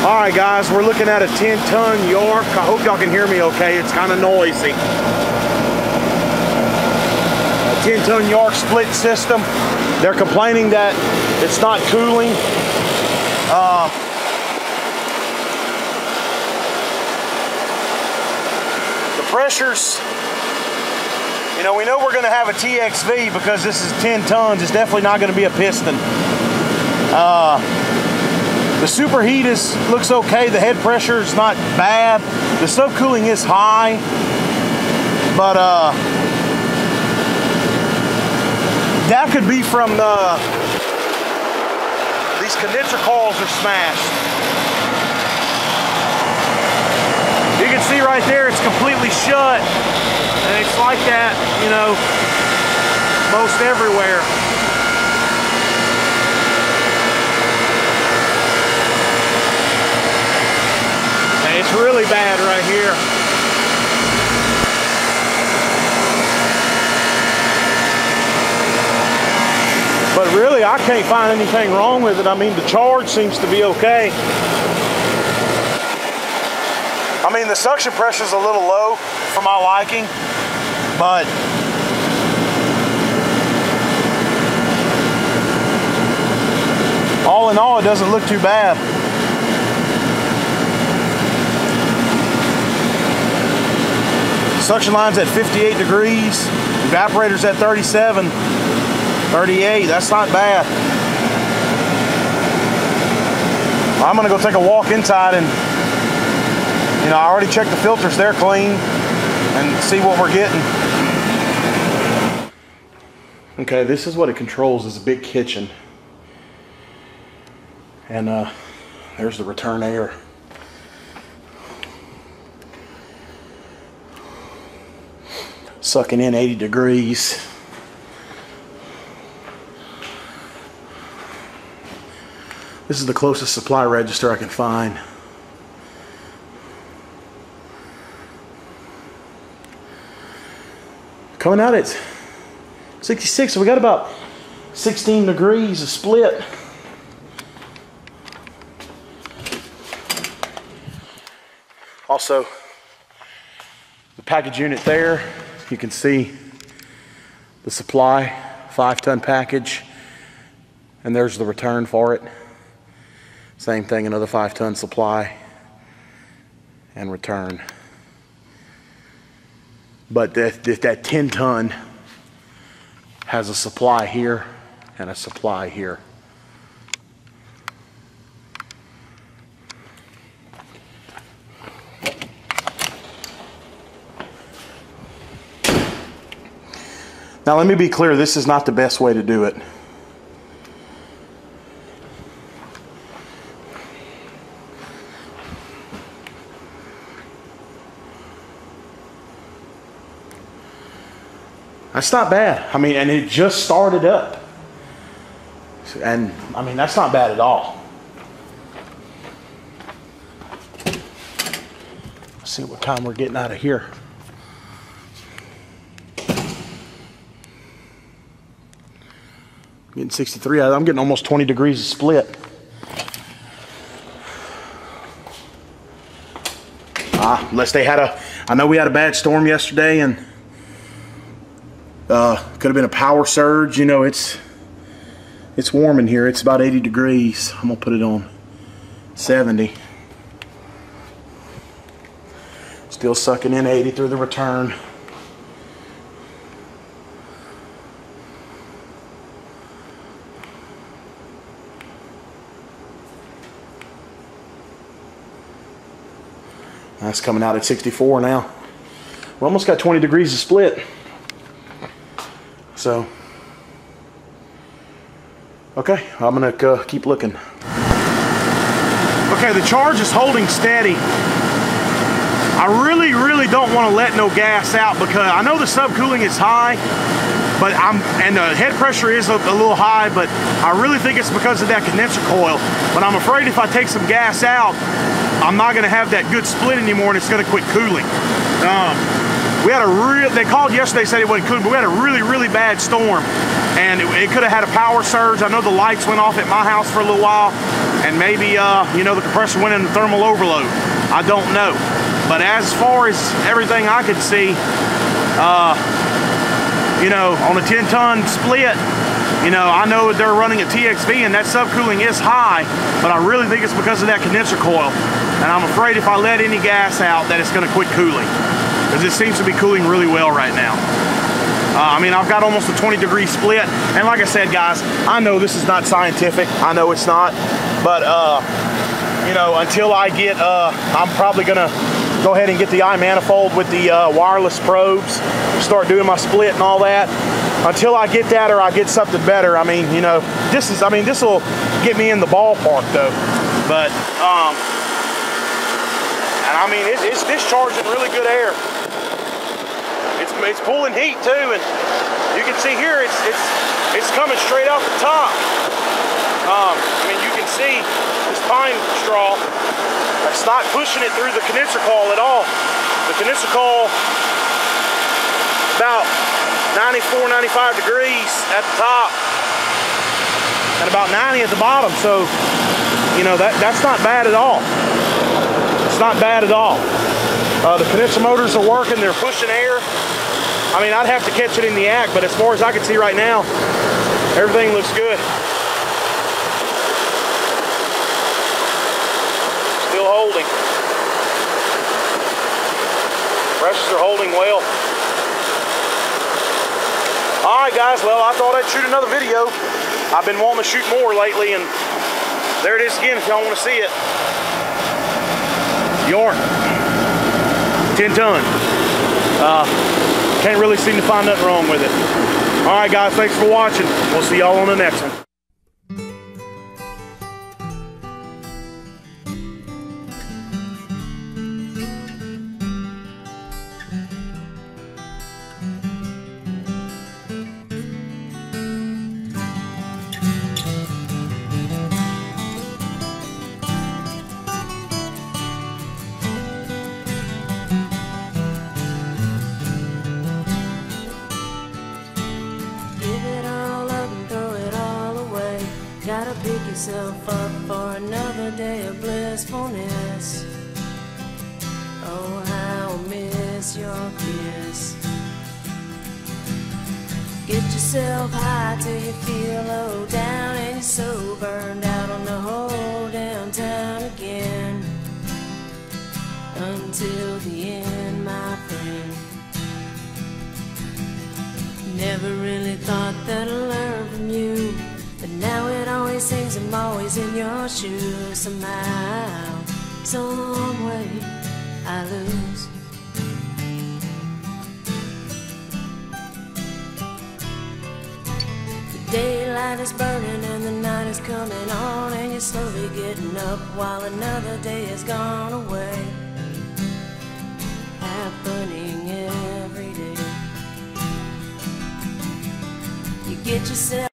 Alright guys, we're looking at a 10-ton York. I hope y'all can hear me okay. It's kind of noisy. A 10-ton York split system. They're complaining that it's not cooling. The pressures, you know, we know we're going to have a TXV because this is 10 tons. It's definitely not going to be a piston. The superheat looks okay. The head pressure is not bad. The subcooling is high, but that could be from these condenser coils are smashed. You can see right there it's completely shut, and it's like that, you know, most everywhere. It's really bad right here. But really, I can't find anything wrong with it. I mean, the charge seems to be okay. I mean, the suction pressure is a little low for my liking, but all in all, it doesn't look too bad. Suction line's at 58 degrees, evaporator's at 37, 38, that's not bad. I'm gonna go take a walk inside and, you know, I already checked the filters, they're clean, and see what we're getting. Okay, this is what it controls, is a big kitchen. And there's the return air. Sucking in 80 degrees. This is the closest supply register I can find. Coming out at 66, so we got about 16 degrees of split. Also, the package unit there. You can see the supply, 5-ton package, and there's the return for it. Same thing, another 5-ton supply and return. But that 10-ton has a supply here and a supply here. Now let me be clear, this is not the best way to do it. That's not bad. I mean, and it just started up. And I mean, that's not bad at all. Let's see what time we're getting out of here. Getting 63, I'm getting almost 20 degrees of split. Unless they had I know we had a bad storm yesterday and could have been a power surge. You know, it's warm in here. It's about 80 degrees. I'm gonna put it on 70. Still sucking in 80 through the return. That's coming out at 64 now. We almost got 20 degrees of split. So, okay, I'm gonna keep looking. Okay, the charge is holding steady. I really don't want to let no gas out because I know the subcooling is high, but and the head pressure is a little high, but I really think it's because of that condenser coil. But I'm afraid if I take some gas out, I'm not gonna have that good split anymore and it's gonna quit cooling. We had they called yesterday, said it wasn't cooling, but we had a really bad storm. And it could have had a power surge. I know the lights went off at my house for a little while. and maybe you know, the compressor went into thermal overload. I don't know. But as far as everything I could see, you know, on a 10-ton split, you know, I know they're running a TXV and that subcooling is high, but I really think it's because of that condenser coil. And I'm afraid if I let any gas out that it's going to quit cooling, because it seems to be cooling really well right now. I mean, I've got almost a 20-degree split, and like I said, guys, I know this is not scientific. I know it's not, but you know, until I get, I'm probably gonna go ahead and get the I-manifold with the wireless probes, start doing my split and all that. Until I get that, or I get something better, I mean, you know, this will get me in the ballpark though. But and I mean, it's discharging really good air. It's pulling heat too, and you can see here it's coming straight off the top. I mean, you can see this pine straw. It's not pushing it through the condenser coil at all. The condenser coil about 94, 95 degrees at the top, and about 90 at the bottom. So, you know, that's not bad at all. It's not bad at all. The condenser motors are working. They're pushing air. I mean, I'd have to catch it in the act, but as far as I can see right now, everything looks good. Still holding. Pressures are holding well. All right, guys, well, I thought I'd shoot another video. I've been wanting to shoot more lately, and there it is again if y'all want to see it. Yarn. 10 ton. Can't really seem to find nothing wrong with it. All right, guys, thanks for watching. We'll see y'all on the next one. Gotta pick yourself up for another day of blissfulness. Oh, how I miss your kiss. Get yourself high till you feel low down, and you're so burned out on the whole downtown again. Until the end, my friend. Never really thought that I'd learn from you, but now it always seems I'm always in your shoes. Somehow, some way, I lose. The daylight is burning and the night is coming on, and you're slowly getting up while another day has gone away. Happening every day. You get yourself